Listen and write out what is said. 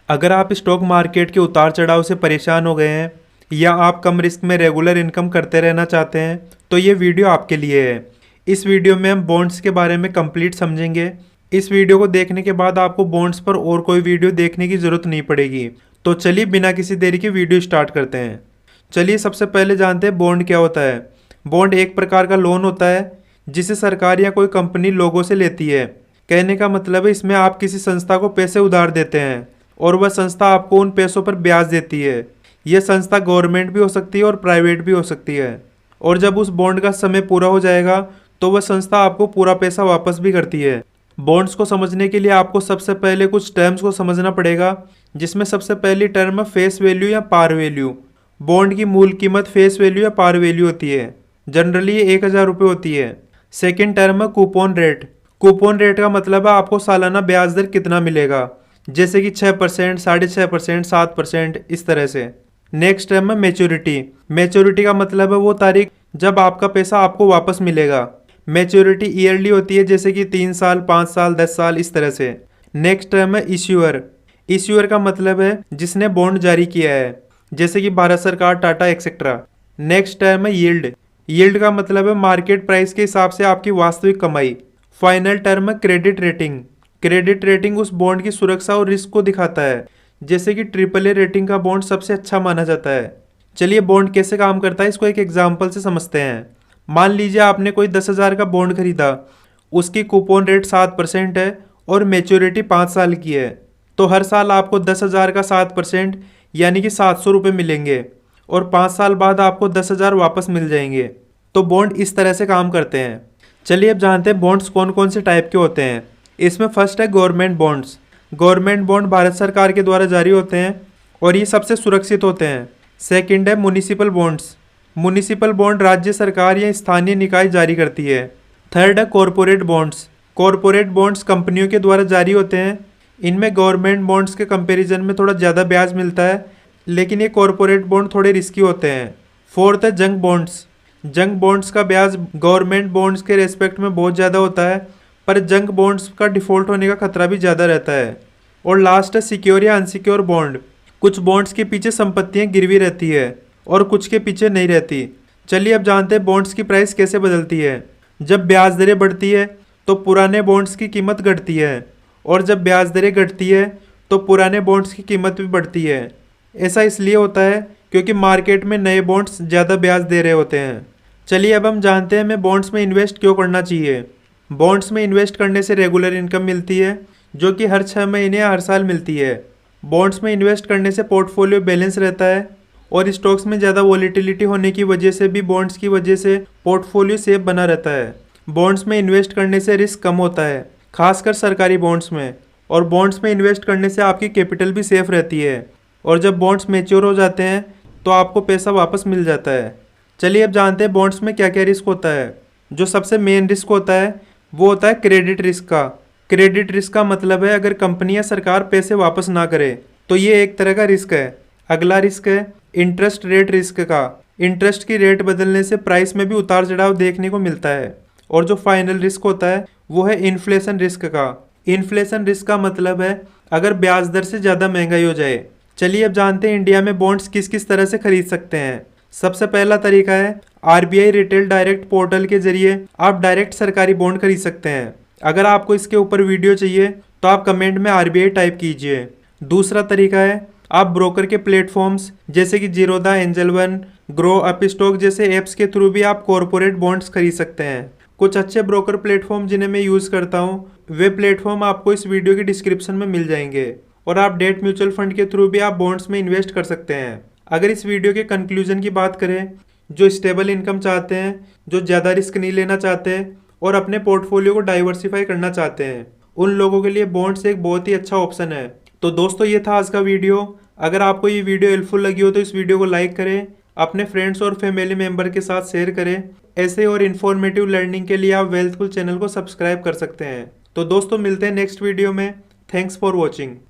अगर आप stock market के उतार चढ़ाव से परेशान हो गए हैं या आप कम रिस्क में रेगुलर इनकम करते रहना चाहते हैं तो ये वीडियो आपके लिए है। इस वीडियो में हम बॉन्ड्स के बारे में कंप्लीट समझेंगे। इस वीडियो को देखने के बाद आपको बॉन्ड्स पर और कोई वीडियो देखने की ज़रूरत नहीं पड़ेगी। तो चलिए बिना किसी देरी के वीडियो स्टार्ट करते हैं। चलिए सबसे पहले जानते हैं बॉन्ड क्या होता है। बॉन्ड एक प्रकार का लोन होता है जिसे सरकार या कोई कंपनी लोगों से लेती है। कहने का मतलब है इसमें आप किसी संस्था को पैसे उधार देते हैं और वह संस्था आपको उन पैसों पर ब्याज देती है। यह संस्था गवर्नमेंट भी हो सकती है और प्राइवेट भी हो सकती है। और जब उस बॉन्ड का समय पूरा हो जाएगा तो वह संस्था आपको पूरा पैसा वापस भी करती है। बॉन्ड्स को समझने के लिए आपको सबसे पहले कुछ टर्म्स को समझना पड़ेगा, जिसमें सबसे पहली टर्म है फेस वैल्यू या पार वैल्यू। बॉन्ड की मूल कीमत फेस वैल्यू या पार वैल्यू होती है। जनरली ये 1000 रुपये होती है। सेकेंड टर्म है कूपन रेट। कूपन रेट का मतलब है आपको सालाना ब्याज दर कितना मिलेगा, जैसे कि 6%, 6.5%, 7%, इस तरह से। नेक्स्ट टर्म है मैच्योरिटी। मैच्योरिटी का मतलब है वो तारीख जब आपका पैसा आपको वापस मिलेगा। मैच्योरिटी ईयरली होती है, जैसे कि 3 साल, 5 साल, 10 साल, इस तरह से। नेक्स्ट टर्म है इश्यूअर। इश्यूअर का मतलब है जिसने बॉन्ड जारी किया है, जैसे कि भारत सरकार, टाटा एक्सेट्रा। नेक्स्ट टर्म है यील्ड। यील्ड का मतलब है मार्केट प्राइस के हिसाब से आपकी वास्तविक कमाई। फाइनल टर्म है क्रेडिट रेटिंग। क्रेडिट रेटिंग उस बॉन्ड की सुरक्षा और रिस्क को दिखाता है, जैसे कि AAA रेटिंग का बॉन्ड सबसे अच्छा माना जाता है। चलिए बॉन्ड कैसे काम करता है इसको एक एग्जाम्पल से समझते हैं। मान लीजिए आपने कोई 10,000 का बॉन्ड खरीदा, उसकी कूपन रेट 7% है और मैच्योरिटी 5 साल की है। तो हर साल आपको 10,000 का 7% यानी कि 700 रुपये मिलेंगे और 5 साल बाद आपको 10,000 वापस मिल जाएंगे। तो बॉन्ड इस तरह से काम करते हैं। चलिए अब जानते हैं बॉन्ड्स कौन कौन से टाइप के होते हैं। इसमें फर्स्ट है government bonds. Government bond Bharat सरकार के द्वारा जारी होते हैं और ये सबसे सुरक्षित होते हैं। सेकंड है म्युनिसिपल बॉन्ड्स। म्युनिसिपल बॉन्ड राज्य सरकार या स्थानीय निकाय जारी करती है। थर्ड है कॉरपोरेट बॉन्ड्स। कॉरपोरेट बॉन्ड्स कंपनियों के द्वारा जारी होते हैं। इनमें गवर्नमेंट बॉन्ड्स के कंपेरिजन में थोड़ा ज़्यादा ब्याज मिलता है, लेकिन ये कॉरपोरेट बॉन्ड थोड़े रिस्की होते हैं। फोर्थ है जंक बॉन्ड्स। जंक बॉन्ड्स का ब्याज गवर्नमेंट बॉन्ड्स के रेस्पेक्ट में बहुत ज़्यादा होता है, पर जंक बॉन्ड्स का डिफ़ॉल्ट होने का खतरा भी ज़्यादा रहता है। और लास्ट है सिक्योर या अनसिक्योर बॉन्ड। कुछ बॉन्ड्स के पीछे संपत्तियां गिरवी रहती है और कुछ के पीछे नहीं रहती। चलिए अब जानते हैं बॉन्ड्स की प्राइस कैसे बदलती है। जब ब्याज दरें बढ़ती है तो पुराने बॉन्ड्स की कीमत घटती है, और जब ब्याज दरें घटती है तो पुराने बॉन्ड्स की कीमत भी बढ़ती है। ऐसा इसलिए होता है क्योंकि मार्केट में नए बॉन्ड्स ज़्यादा ब्याज दे रहे होते हैं। चलिए अब हम जानते हैं हमें बॉन्ड्स में इन्वेस्ट क्यों करना चाहिए। बॉन्ड्स में इन्वेस्ट करने से रेगुलर इनकम मिलती है, जो कि हर 6 महीने या हर साल मिलती है। बॉन्ड्स में इन्वेस्ट करने से पोर्टफोलियो बैलेंस रहता है, और स्टॉक्स में ज़्यादा वॉलेटिलिटी होने की वजह से भी बॉन्ड्स की वजह से पोर्टफोलियो सेफ बना रहता है। बॉन्ड्स में इन्वेस्ट करने से रिस्क कम होता है, खासकर सरकारी बॉन्ड्स में। और बॉन्ड्स में इन्वेस्ट करने से आपकी कैपिटल भी सेफ रहती है, और जब बॉन्ड्स मैच्योर हो जाते हैं तो आपको पैसा वापस मिल जाता है। चलिए अब जानते हैं बॉन्ड्स में क्या क्या रिस्क होता है। जो सबसे मेन रिस्क होता है वो होता है क्रेडिट रिस्क का। क्रेडिट रिस्क का मतलब है अगर कंपनी या सरकार पैसे वापस ना करे तो ये एक तरह का रिस्क है। अगला रिस्क है इंटरेस्ट रेट रिस्क का। इंटरेस्ट की रेट बदलने से प्राइस में भी उतार चढ़ाव देखने को मिलता है। और जो फाइनल रिस्क होता है वो है इन्फ्लेशन रिस्क का। इन्फ्लेशन रिस्क का मतलब है अगर ब्याज दर से ज़्यादा महंगाई हो जाए। चलिए अब जानते हैं इंडिया में बॉन्ड्स किस किस तरह से खरीद सकते हैं। सबसे पहला तरीका है RBI रिटेल डायरेक्ट पोर्टल के जरिए आप डायरेक्ट सरकारी बॉन्ड खरीद सकते हैं। अगर आपको इसके ऊपर वीडियो चाहिए तो आप कमेंट में RBI टाइप कीजिए। दूसरा तरीका है आप ब्रोकर के प्लेटफॉर्म्स जैसे कि Zerodha, angel one, grow, Upstox जैसे ऐप्स के थ्रू भी आप कॉरपोरेट बॉन्ड्स खरीद सकते हैं। कुछ अच्छे ब्रोकर प्लेटफॉर्म जिन्हें मैं यूज़ करता हूँ, वे प्लेटफॉर्म आपको इस वीडियो की डिस्क्रिप्शन में मिल जाएंगे। और आप डेट म्यूचुअल फंड के थ्रू भी आप बॉन्ड्स में इन्वेस्ट कर सकते हैं। अगर इस वीडियो के कंक्लूजन की बात करें, जो स्टेबल इनकम चाहते हैं, जो ज़्यादा रिस्क नहीं लेना चाहते और अपने पोर्टफोलियो को डाइवर्सिफाई करना चाहते हैं, उन लोगों के लिए बॉन्ड्स एक बहुत ही अच्छा ऑप्शन है। तो दोस्तों ये था आज का वीडियो। अगर आपको ये वीडियो हेल्पफुल लगी हो तो इस वीडियो को लाइक करें, अपने फ्रेंड्स और फैमिली मेम्बर के साथ शेयर करें। ऐसे और इन्फॉर्मेटिव लर्निंग के लिए आप वेल्थफुल चैनल को सब्सक्राइब कर सकते हैं। तो दोस्तों मिलते हैं नेक्स्ट वीडियो में। Thanks for watching.